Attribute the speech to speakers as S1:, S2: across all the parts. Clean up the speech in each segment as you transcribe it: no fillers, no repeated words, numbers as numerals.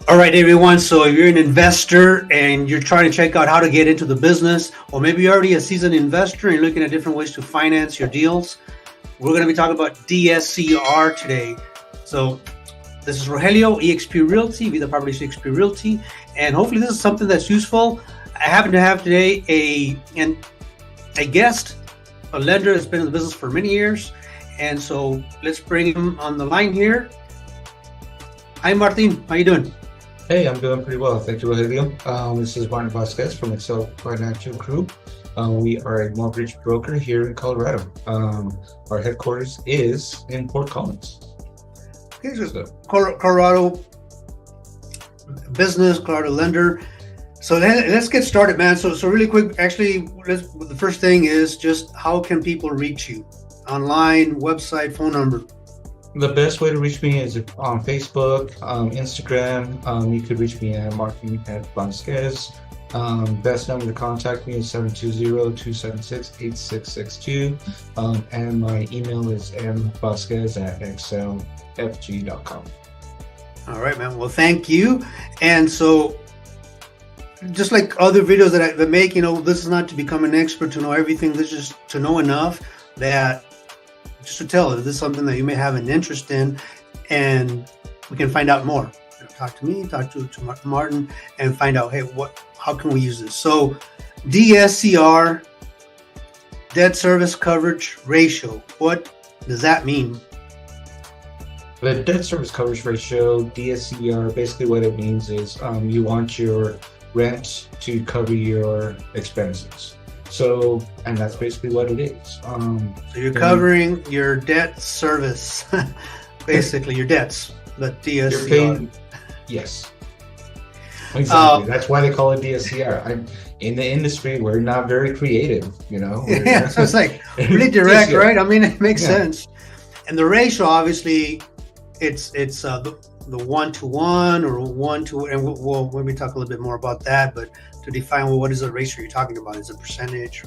S1: All right, everyone. So if you're an investor and you're trying to check out how to get into the business, or maybe you're already a seasoned investor and you're looking at different ways to finance your deals, we're going to be talking about DSCR today. So this is Rogelio, eXp Realty, Vida Properties eXp Realty, and hopefully this is something that's useful. I happen to have today a guest, a lender that's been in the business for many years, and so let's bring him on the line here. Hi, Martin. How you doing?
S2: Hey, I'm doing pretty well. Thank you, Rogelio. This is Martin Vasquez from Excel Financial Group. We are a mortgage broker here in Colorado. Our headquarters is in Fort Collins.
S1: Okay, so Colorado business, Colorado lender. So let's get started, man. So really quick, actually, the first thing is just how can people reach you? Online, website, phone number?
S2: The best way to reach me is on Facebook, Instagram. You could reach me at Martin Vasquez. Best number to contact me is 720-276-8662. And my email is mvasquez@excelfg.com. All
S1: right, man. Well, thank you. And so just like other videos that I make, this is not to become an expert, to know everything. This is just to know enough that just to tell if this is something that you may have an interest in, and we can find out more. Talk to me, talk to Martin, and find out, hey, how can we use this? So DSCR, debt service coverage ratio, what does that mean?
S2: The debt service coverage ratio, DSCR, basically what it means is you want your rent to cover your expenses. So, and that's basically what it is.
S1: So you're covering your debt service, basically your debts, but DSCR.
S2: You're paying, yes. Exactly. That's why they call it DSCR. In the industry, we're not very creative,
S1: Yeah, so it's like really direct, right? I mean, it makes sense. And the ratio, obviously, it's the 1-to-1 or 1-to, and we'll maybe talk a little bit more about that, but to define, what is the ratio you're talking about? Is it percentage?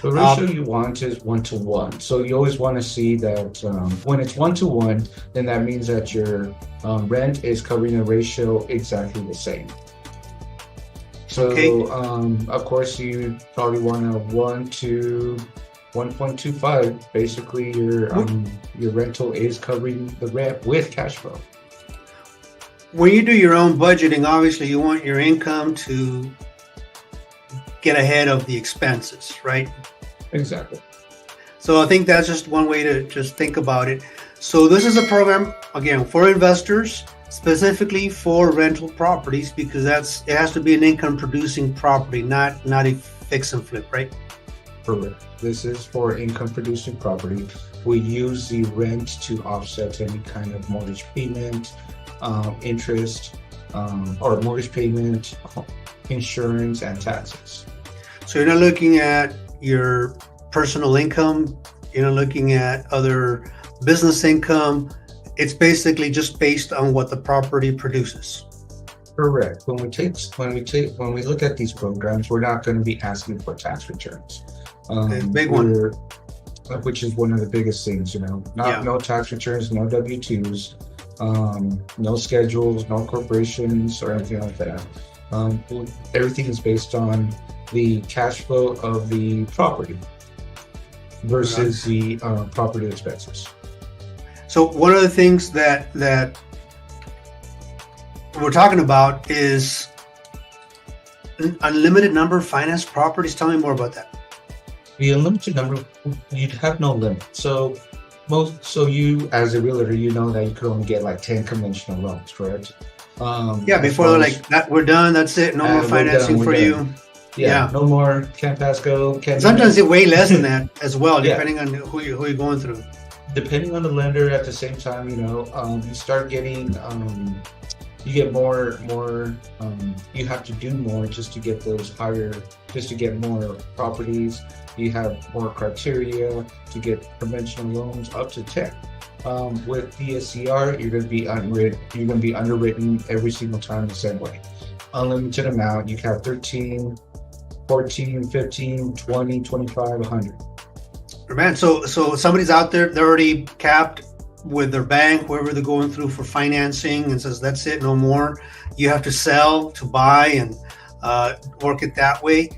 S2: The ratio you want is 1-to-1. So you always want to see that when it's 1-to-1, then that means that your rent is covering the ratio exactly the same. So, of course, you probably want a 1 to 1.25. Basically, your rental is covering the rent with cash flow.
S1: When you do your own budgeting, obviously you want your income to get ahead of the expenses, right?
S2: Exactly.
S1: So I think that's just one way to just think about it. So this is a program, again, for investors, specifically for rental properties, because it has to be an income producing property, not a fix and flip, right?
S2: Correct. This is for income producing property. We use the rent to offset any kind of mortgage payment, interest, or mortgage payment, insurance, and taxes.
S1: So you're not looking at your personal income, you're not looking at other business income. It's basically just based on what the property produces.
S2: Correct. When we look at these programs, we're not going to be asking for tax returns.
S1: Big one.
S2: Which is one of the biggest things, no tax returns, no W-2s, no schedules, no corporations or anything like that. Everything is based on the cash flow of the property versus the property expenses.
S1: So one of the things that we're talking about is an unlimited number of finance properties. Tell me more about that.
S2: The unlimited number, you'd have no limit. So you, as a realtor, you know that you could only get like 10 conventional loans, correct?
S1: Before they're like, that we're done, that's it, no more financing for you.
S2: Yeah, no more, can't pass go.
S1: Sometimes it's way less than that as well, depending on who you're going through.
S2: Depending on the lender, at the same time, you start getting, you get more, you have to do more just to get those higher, just to get more properties. You have more criteria to get conventional loans up to 10. With DSCR, you're going to be underwritten every single time the same way. Unlimited amount. You have 13, 14, 15, 20, 25, 100.
S1: Man, so somebody's out there, they're already capped with their bank, wherever they're going through for financing, and says, that's it, no more. You have to sell to buy and work it that way.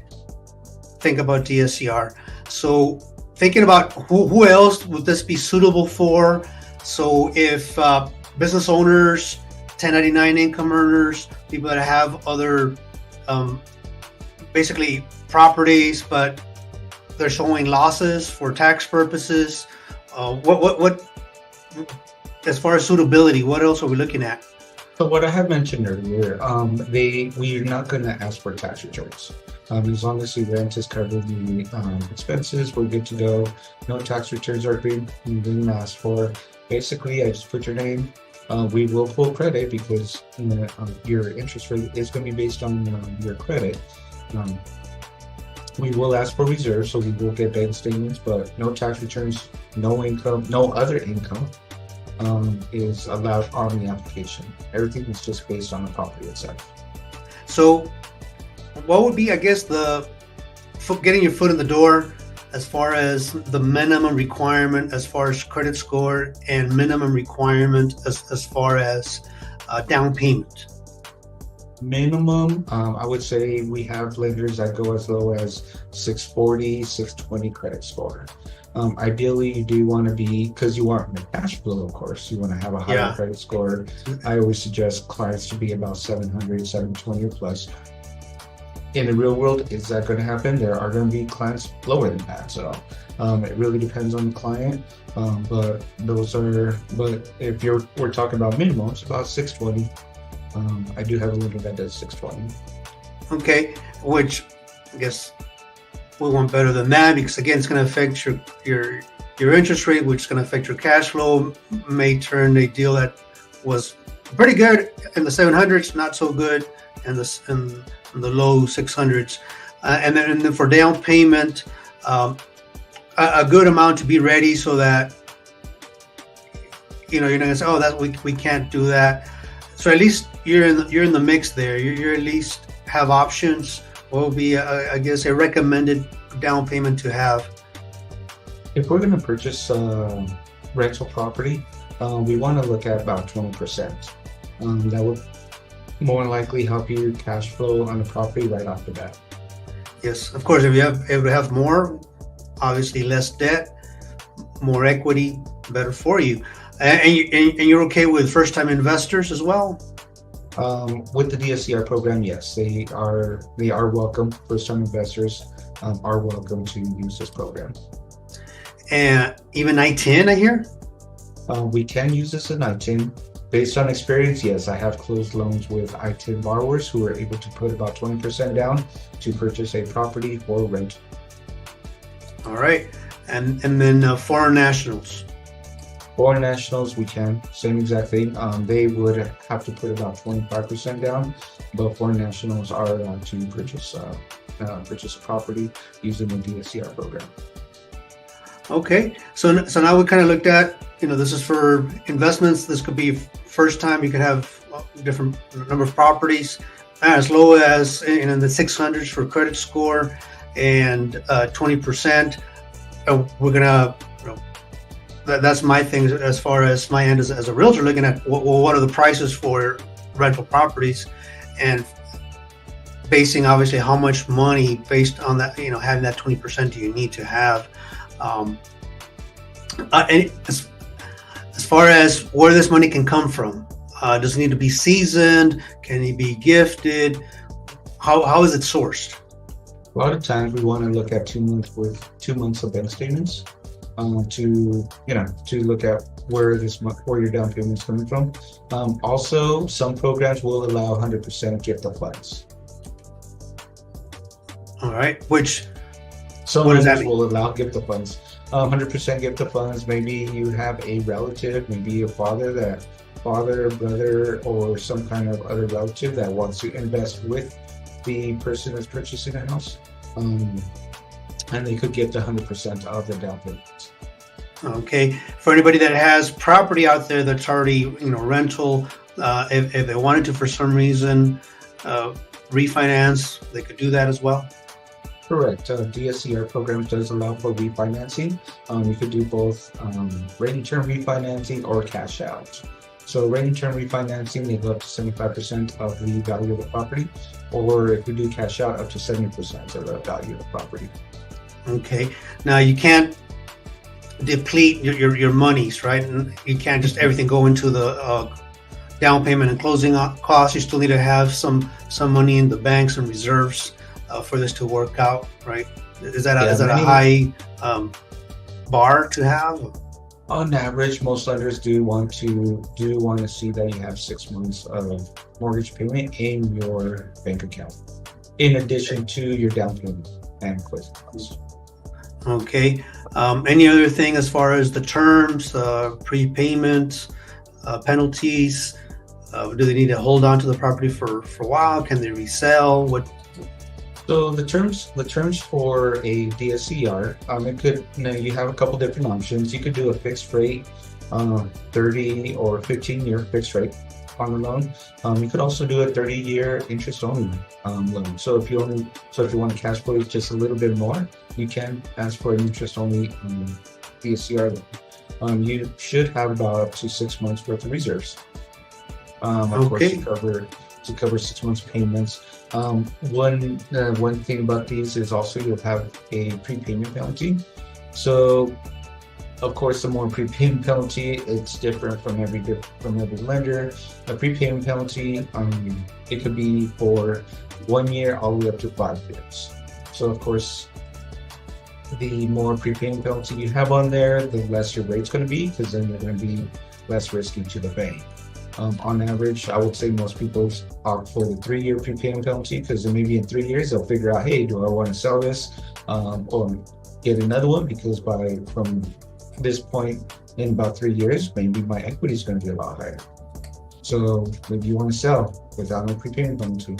S1: Think about DSCR. So thinking about who else would this be suitable for? So if business owners, 1099 income earners, people that have other basically properties, but they're showing losses for tax purposes. What as far as suitability, what else are we looking at?
S2: So what I had mentioned earlier, we're not going to ask for tax returns. As long as the rent is covering the expenses, we're good to go. No tax returns are being asked for. Basically, I just put your name. We will pull credit because your interest rate is going to be based on your credit. We will ask for reserves, so we will get bank statements, but no tax returns, no income, no other income is allowed on the application. Everything is just based on the property itself.
S1: So what would be, I guess, getting your foot in the door as far as the minimum requirement as far as credit score and minimum requirement as far as down payment?
S2: Minimum, I would say we have lenders that go as low as 640, 620 credit score. Ideally, you do want to be, because you want the cash flow, of course, you want to have a higher credit score. I always suggest clients to be about 700, 720 or plus. In the real world, is that going to happen? There are going to be clients lower than that. So it really depends on the client. But if we're talking about minimum, it's about 620. I do have a lender that does 620.
S1: Okay, which I guess we want better than that, because again, it's going to affect your interest rate, which is going to affect your cash flow. May turn a deal that was pretty good in the 700s, not so good in the low 600s, and then for down payment, a good amount to be ready, so that you're not going to say, oh, that we can't do that. So at least you're in the mix there. You're at least have options. What will be, I guess, a recommended down payment to have?
S2: If we're going to purchase rental property, we want to look at about 20%. That would more likely help you cash flow on the property right off the bat.
S1: Yes, of course. If you have more, obviously less debt, more equity, better for you. And you're okay with first-time investors as well?
S2: With the DSCR program, yes, they are welcome. First-time investors are welcome to use this program.
S1: And even I-10, I hear?
S2: We can use this in I-10. Based on experience, yes, I have closed loans with I-10 borrowers who are able to put about 20% down to purchase a property or rent.
S1: All right, and then foreign nationals.
S2: Foreign nationals, we can, same exact thing. They would have to put about 25% down, but foreign nationals are allowed to purchase a property using the DSCR program.
S1: Okay, so now we kind of looked at, this is for investments. This could be first time. You could have different number of properties, as low as in the 600s for credit score, and 20%. We're gonna, that's my thing as far as my end as a realtor, looking at what are the prices for rental properties, and basing obviously how much money based on that, having that 20% do you need to have. And as far as where this money can come from, does it need to be seasoned? Can it be gifted? How is it sourced?
S2: A lot of times we want to look at 2 months of bank statements to look at where your down payment is coming from. Also, some programs will allow 100% gift of funds.
S1: All right, which
S2: some lenders will allow gift of funds. 100% gift of funds. Maybe you have a relative, maybe a father, brother, or some kind of other relative that wants to invest with the person that's purchasing a house, and they could get 100% of the down payment.
S1: Okay, for anybody that has property out there that's already rental, if they wanted to for some reason refinance, they could do that as well.
S2: Correct. DSCR program does allow for refinancing. You could do both rate and term refinancing or cash out. So rate and term refinancing, they go up to 75% of the value of the property, or if you do cash out, up to 70% of the value of the property.
S1: Okay. Now you can't deplete your monies, right? And you can't just everything go into the down payment and closing costs. You still need to have some money in the banks and reserves for this to work out, right? Is that a high bar to have?
S2: On average, most lenders do want to see that you have 6 months of mortgage payment in your bank account, in addition to your down payment and closing costs.
S1: Okay. Any other thing as far as the terms, prepayments, penalties? Do they need to hold on to the property for a while? Can they resell? What?
S2: So the terms for a DSCR, it could, you have a couple different options. You could do a fixed rate, 30 or 15-year fixed rate on the loan. You could also do a 30-year interest-only loan. So if you want to cash flow just a little bit more, you can ask for an interest-only DSCR loan. You should have about up to 6 months worth of reserves. Of course, to cover 6 months payments. One thing about these is also you'll have a prepayment penalty. So, of course, the more prepayment penalty, it's different from every lender. A prepayment penalty, it could be for 1 year all the way up to 5 years. So, of course, the more prepayment penalty you have on there, the less your rate's going to be, because then you're going to be less risky to the bank. On average, I would say most people opt for the 3-year prepayment penalty, because then maybe in 3 years they'll figure out, hey, do I want to sell this or get another one? Because from this point in about 3 years, maybe my equity is going to be a lot higher. So maybe you want to sell without no prepayment penalty.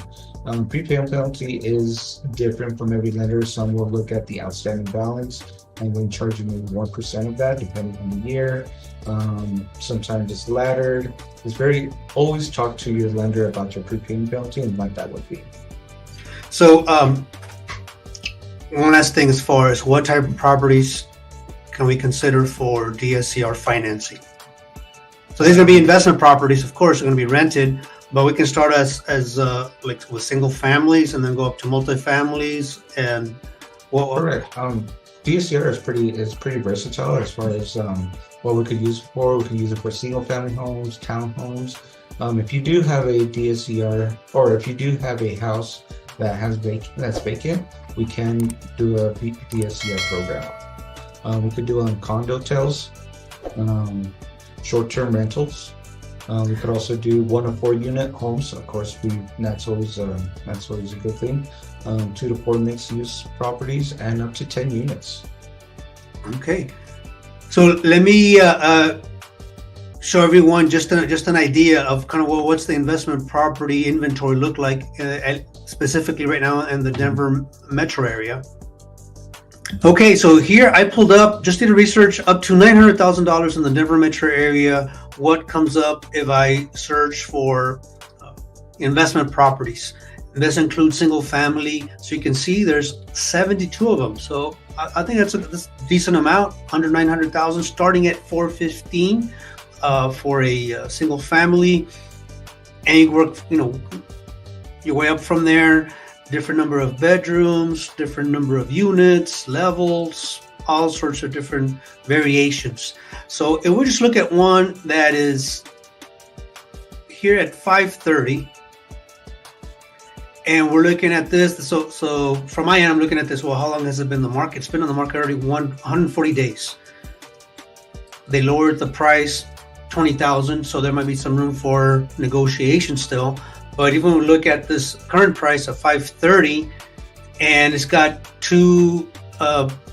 S2: Prepayment penalty is different from every lender. Some will look at the outstanding balance and then charge you maybe 1% of that, depending on the year. Sometimes it's laddered. Always talk to your lender about your prepayment penalty and what that would be.
S1: So, one last thing, as far as what type of properties can we consider for DSCR financing? So these are going to be investment properties, of course, they're going to be rented, but we can start as like with single families and then go up to multifamilies and
S2: Correct. DSCR is pretty versatile as far as what we could use it for. We could use it for single family homes, townhomes. If you do have a DSCR, or if you do have a house that's vacant, we can do a DSCR program. We could do on condo hotels, short-term rentals. We could also do 1 or 4 unit homes. Of course, that's always a good thing. 2 to 4 mixed-use properties and up to 10 units.
S1: Okay, so let me show everyone just an idea of kind of what's the investment property inventory look like, specifically right now in the Denver metro area. Okay, so here I pulled up, just did a research, up to $900,000 in the Denver metro area. What comes up if I search for investment properties? And this includes single family. So you can see there's 72 of them. So I think that's a decent amount, under 900,000, starting at 415 for a single family. And you work, your way up from there. Different number of bedrooms, different number of units, levels, all sorts of different variations. So if we just look at one that is here at 530, and we're looking at this, so from my end, I'm looking at this, well, how long has it been in the market? It's been on the market already 140 days. They lowered the price, 20,000, so there might be some room for negotiation still. But even when we look at this current price of 530, and it's got two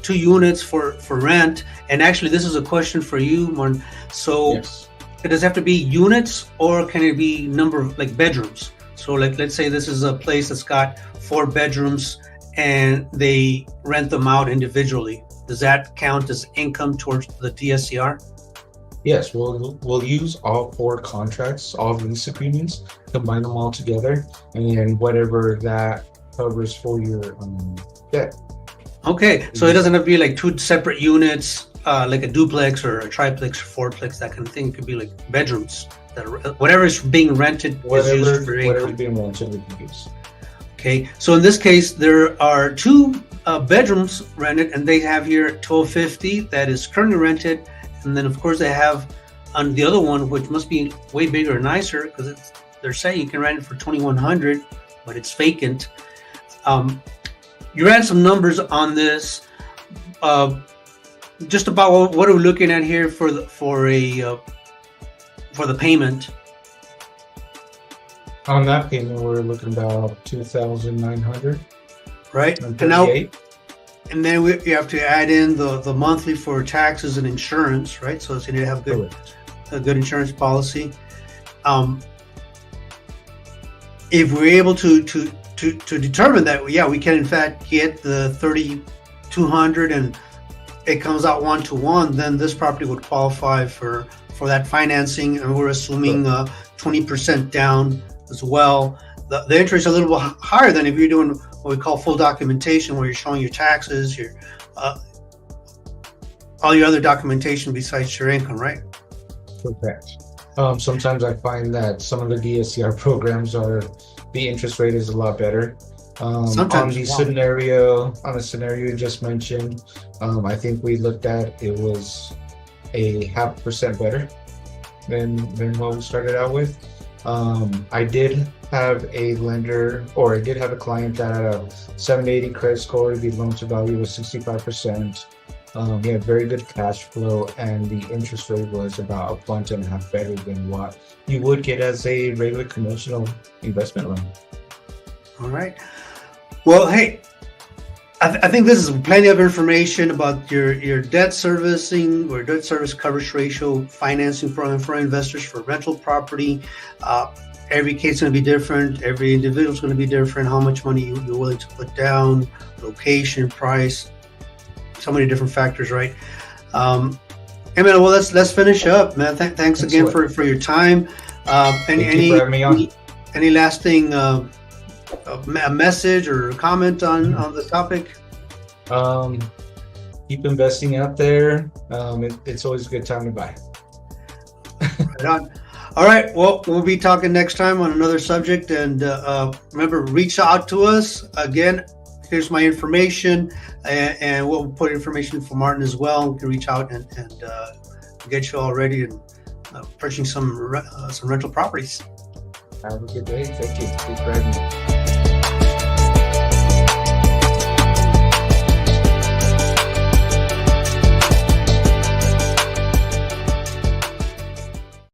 S1: units for rent, and actually this is a question for you, Martin. So yes. Does it have to be units, or can it be number of like bedrooms? So like, let's say this is a place that's got 4 bedrooms and they rent them out individually. Does that count as income towards the DSCR?
S2: Yes, we'll use all 4 contracts, all lease agreements, combine them all together, and whatever that covers for Yeah.
S1: Okay, so it doesn't have to be like two separate units, like a duplex or a triplex or fourplex, that kind of thing. It could be like bedrooms that are, whatever is being rented is used for income.
S2: Whatever's being rented, we can use.
S1: Okay, so in this case, there are two bedrooms rented, and they have here $1,250 that is currently rented, and then of course they have on the other one, which must be way bigger and nicer, because they're saying you can rent it for $2,100, but it's vacant. You ran some numbers on this, just about what are we looking at here for the payment.
S2: On that payment, we're looking about $2,900.
S1: Right, and then you have to add in the monthly for taxes and insurance, right? So you need to have a good insurance policy. If we're able to determine that, yeah, we can in fact get the $3,200 and it comes out 1-to-1, then this property would qualify for that financing, and we're assuming 20% down as well. The interest is a little bit higher than if you're doing what we call full documentation, where you're showing your taxes, your all your other documentation besides your income, right?
S2: Correct. Sometimes I find that some of the DSCR programs the interest rate is a lot better.
S1: Sometimes
S2: on the scenario you just mentioned, I think we looked at, it was a 0.5% better than what we started out with. I did have a client that had a 780 credit score. The loan to value was 65%. He had very good cash flow, and the interest rate was about 1.5 better than what you would get as a regular conventional investment loan.
S1: All right. Well, hey, I think this is plenty of information about your debt servicing or debt service coverage ratio, financing for investors for rental property. Every case is going to be different. Every individual is going to be different. How much money you're willing to put down, location, price, so many different factors, right? Hey man, well, let's finish up, man. Thanks again for your time. Any lasting a message or comment on the topic?
S2: Keep investing out there. It's always a good time to buy.
S1: Right on. All right. Well, we'll be talking next time on another subject. And remember, reach out to us. Again, here's my information, and we'll put information for Martin as well. You can reach out and get you all ready and purchasing some rental properties.
S2: Have a good day. Thank you. Thanks for having me.